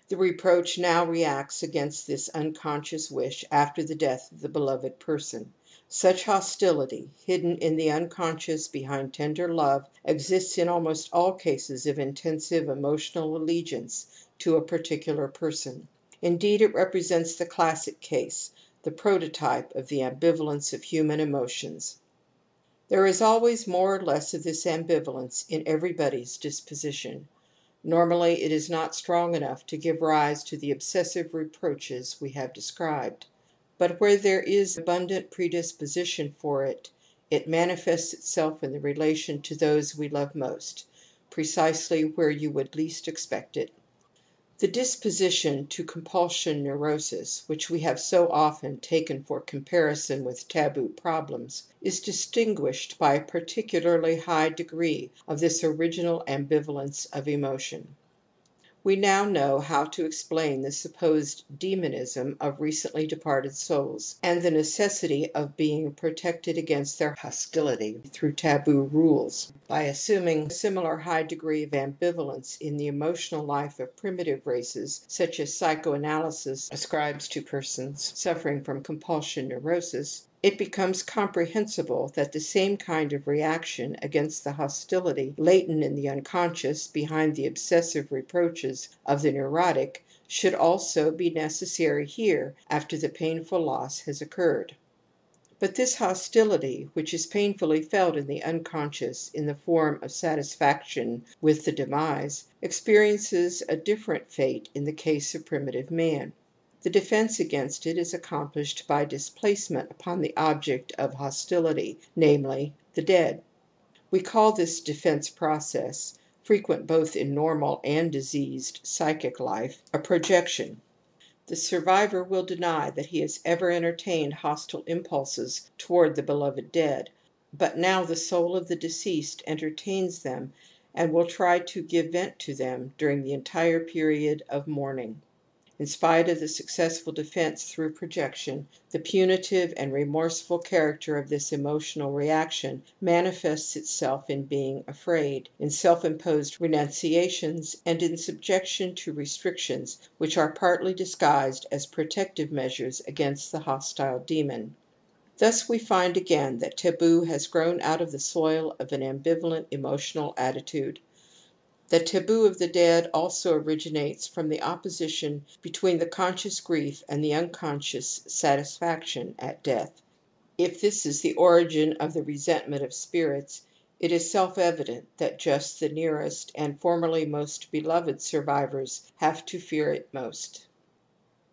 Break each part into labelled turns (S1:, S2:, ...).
S1: The reproach now reacts against this unconscious wish after the death of the beloved person. Such hostility, hidden in the unconscious behind tender love, exists in almost all cases of intensive emotional allegiance to a particular person. Indeed, it represents the classic case, the prototype of the ambivalence of human emotions. There is always more or less of this ambivalence in everybody's disposition. Normally it is not strong enough to give rise to the obsessive reproaches we have described. But where there is abundant predisposition for it, it manifests itself in the relation to those we love most, precisely where you would least expect it. The disposition to compulsion neurosis, which we have so often taken for comparison with taboo problems, is distinguished by a particularly high degree of this original ambivalence of emotion. We now know how to explain the supposed demonism of recently departed souls, and the necessity of being protected against their hostility through taboo rules, by assuming a similar high degree of ambivalence in the emotional life of primitive races, such as psychoanalysis ascribes to persons suffering from compulsion neurosis. It becomes comprehensible that the same kind of reaction against the hostility latent in the unconscious behind the obsessive reproaches of the neurotic should also be necessary here after the painful loss has occurred. But this hostility, which is painfully felt in the unconscious in the form of satisfaction with the demise, experiences a different fate in the case of primitive man. The defense against it is accomplished by displacement upon the object of hostility, namely, the dead. We call this defense process, frequent both in normal and diseased psychic life, a projection. The survivor will deny that he has ever entertained hostile impulses toward the beloved dead, but now the soul of the deceased entertains them and will try to give vent to them during the entire period of mourning. In spite of the successful defense through projection, the punitive and remorseful character of this emotional reaction manifests itself in being afraid, in self-imposed renunciations, and in subjection to restrictions which are partly disguised as protective measures against the hostile demon. Thus we find again that taboo has grown out of the soil of an ambivalent emotional attitude. The taboo of the dead also originates from the opposition between the conscious grief and the unconscious satisfaction at death. If this is the origin of the resentment of spirits, it is self-evident that just the nearest and formerly most beloved survivors have to fear it most.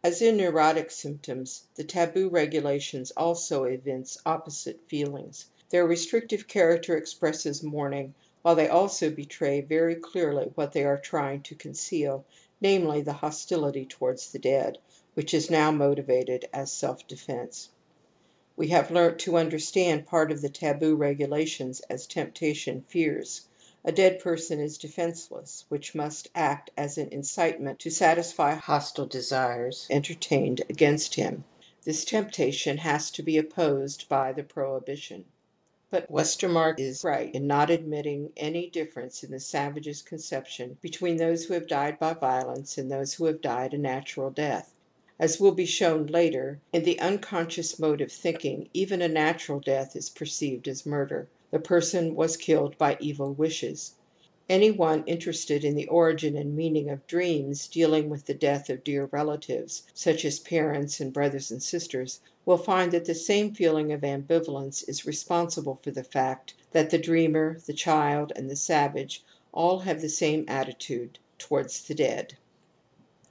S1: As in neurotic symptoms, the taboo regulations also evince opposite feelings. Their restrictive character expresses mourning, while they also betray very clearly what they are trying to conceal, namely the hostility towards the dead, which is now motivated as self-defense. We have learnt to understand part of the taboo regulations as temptation fears. A dead person is defenseless, which must act as an incitement to satisfy hostile desires entertained against him. This temptation has to be opposed by the prohibition. But Westermarck is right in not admitting any difference in the savage's conception between those who have died by violence and those who have died a natural death. As will be shown later, in the unconscious mode of thinking, even a natural death is perceived as murder. The person was killed by evil wishes. Any one interested in the origin and meaning of dreams dealing with the death of dear relatives, such as parents and brothers and sisters, will find that the same feeling of ambivalence is responsible for the fact that the dreamer, the child, and the savage all have the same attitude towards the dead.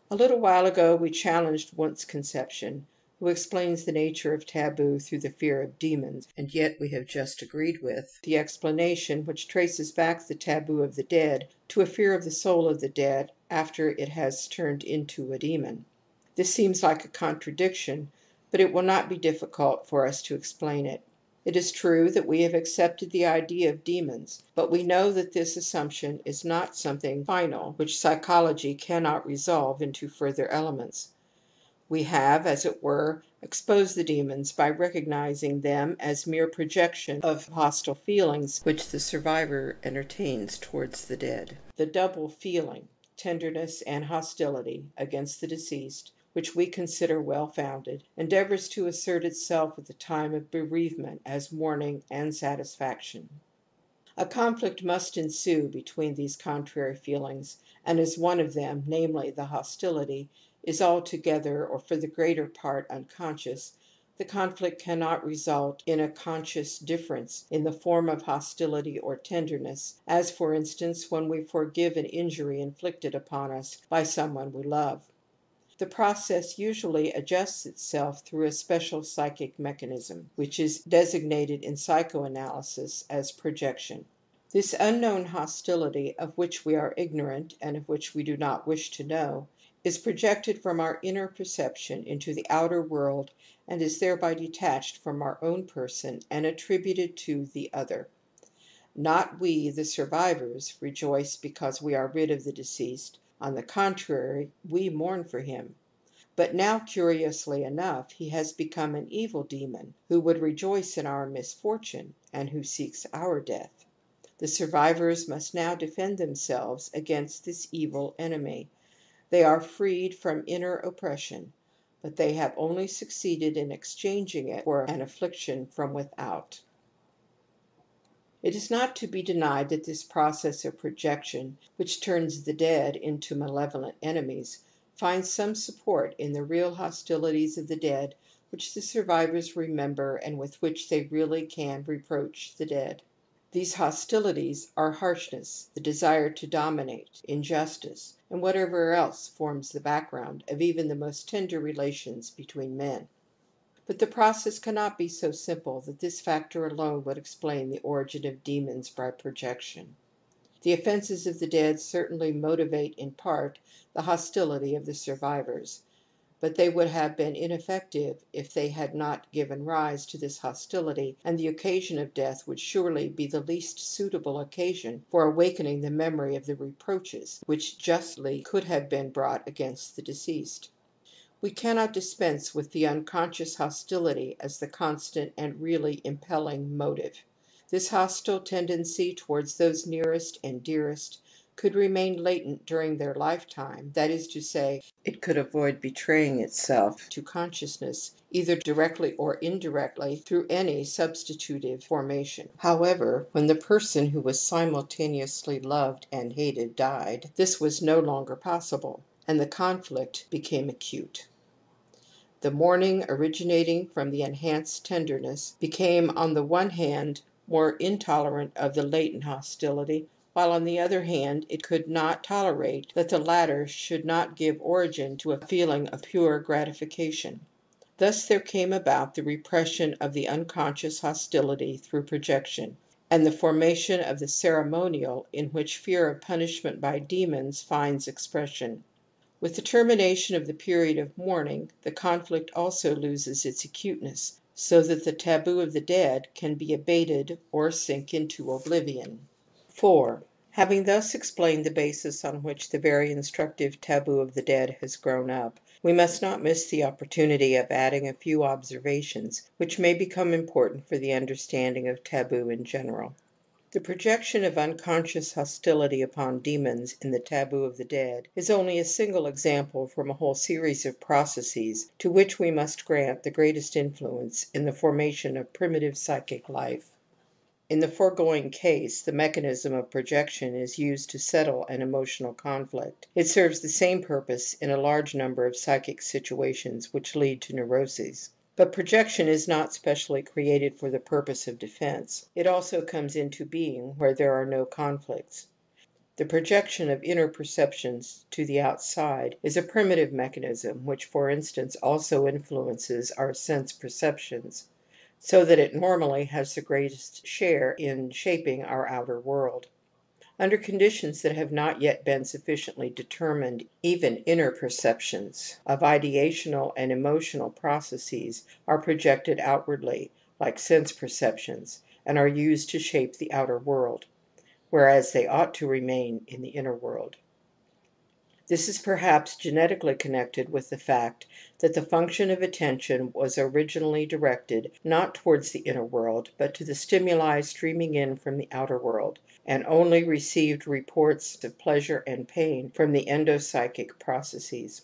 S1: A little while ago we challenged Wundt's conception, who explains the nature of taboo through the fear of demons, and yet we have just agreed with the explanation which traces back the taboo of the dead to a fear of the soul of the dead after it has turned into a demon. This seems like a contradiction, but it will not be difficult for us to explain it. It is true that we have accepted the idea of demons, but we know that this assumption is not something final which psychology cannot resolve into further elements. We have, as it were, exposed the demons by recognizing them as mere projection of hostile feelings which the survivor entertains towards the dead. The double feeling, tenderness, and hostility against the deceased, which we consider well founded, endeavors to assert itself at the time of bereavement as mourning and satisfaction. A conflict must ensue between these contrary feelings, and as one of them, namely the hostility, is altogether or for the greater part unconscious, the conflict cannot result in a conscious difference in the form of hostility or tenderness, as for instance when we forgive an injury inflicted upon us by someone we love. The process usually adjusts itself through a special psychic mechanism, which is designated in psychoanalysis as projection. This unknown hostility, of which we are ignorant and of which we do not wish to know, is projected from our inner perception into the outer world and is thereby detached from our own person and attributed to the other. Not we, the survivors, rejoice because we are rid of the deceased. On the contrary, we mourn for him. But now, curiously enough, he has become an evil demon who would rejoice in our misfortune and who seeks our death. The survivors must now defend themselves against this evil enemy. They are freed from inner oppression, but they have only succeeded in exchanging it for an affliction from without. It is not to be denied that this process of projection, which turns the dead into malevolent enemies, finds some support in the real hostilities of the dead which the survivors remember and with which they really can reproach the dead. These hostilities are harshness, the desire to dominate, injustice, and whatever else forms the background of even the most tender relations between men. But the process cannot be so simple that this factor alone would explain the origin of demons by projection. The offenses of the dead certainly motivate in part the hostility of the survivors, but they would have been ineffective if they had not given rise to this hostility, and the occasion of death would surely be the least suitable occasion for awakening the memory of the reproaches which justly could have been brought against the deceased. We cannot dispense with the unconscious hostility as the constant and really impelling motive. This hostile tendency towards those nearest and dearest could remain latent during their lifetime, that is to say, it could avoid betraying itself to consciousness, either directly or indirectly, through any substitutive formation. However, when the person who was simultaneously loved and hated died, this was no longer possible, and the conflict became acute. The mourning originating from the enhanced tenderness became on the one hand more intolerant of the latent hostility, while on the other hand it could not tolerate that the latter should not give origin to a feeling of pure gratification. Thus there came about the repression of the unconscious hostility through projection, and the formation of the ceremonial in which fear of punishment by demons finds expression. With the termination of the period of mourning, the conflict also loses its acuteness, so that the taboo of the dead can be abated or sink into oblivion. 4. Having thus explained the basis on which the very instructive taboo of the dead has grown up, we must not miss the opportunity of adding a few observations which may become important for the understanding of taboo in general. The projection of unconscious hostility upon demons in the taboo of the dead is only a single example from a whole series of processes to which we must grant the greatest influence in the formation of primitive psychic life. In the foregoing case, the mechanism of projection is used to settle an emotional conflict. It serves the same purpose in a large number of psychic situations which lead to neuroses. But projection is not specially created for the purpose of defense. It also comes into being where there are no conflicts. The projection of inner perceptions to the outside is a primitive mechanism which, for instance, also influences our sense perceptions, so that it normally has the greatest share in shaping our outer world. Under conditions that have not yet been sufficiently determined, even inner perceptions of ideational and emotional processes are projected outwardly, like sense perceptions, and are used to shape the outer world, whereas they ought to remain in the inner world. This is perhaps genetically connected with the fact that the function of attention was originally directed not towards the inner world but to the stimuli streaming in from the outer world, and only received reports of pleasure and pain from the endopsychic processes.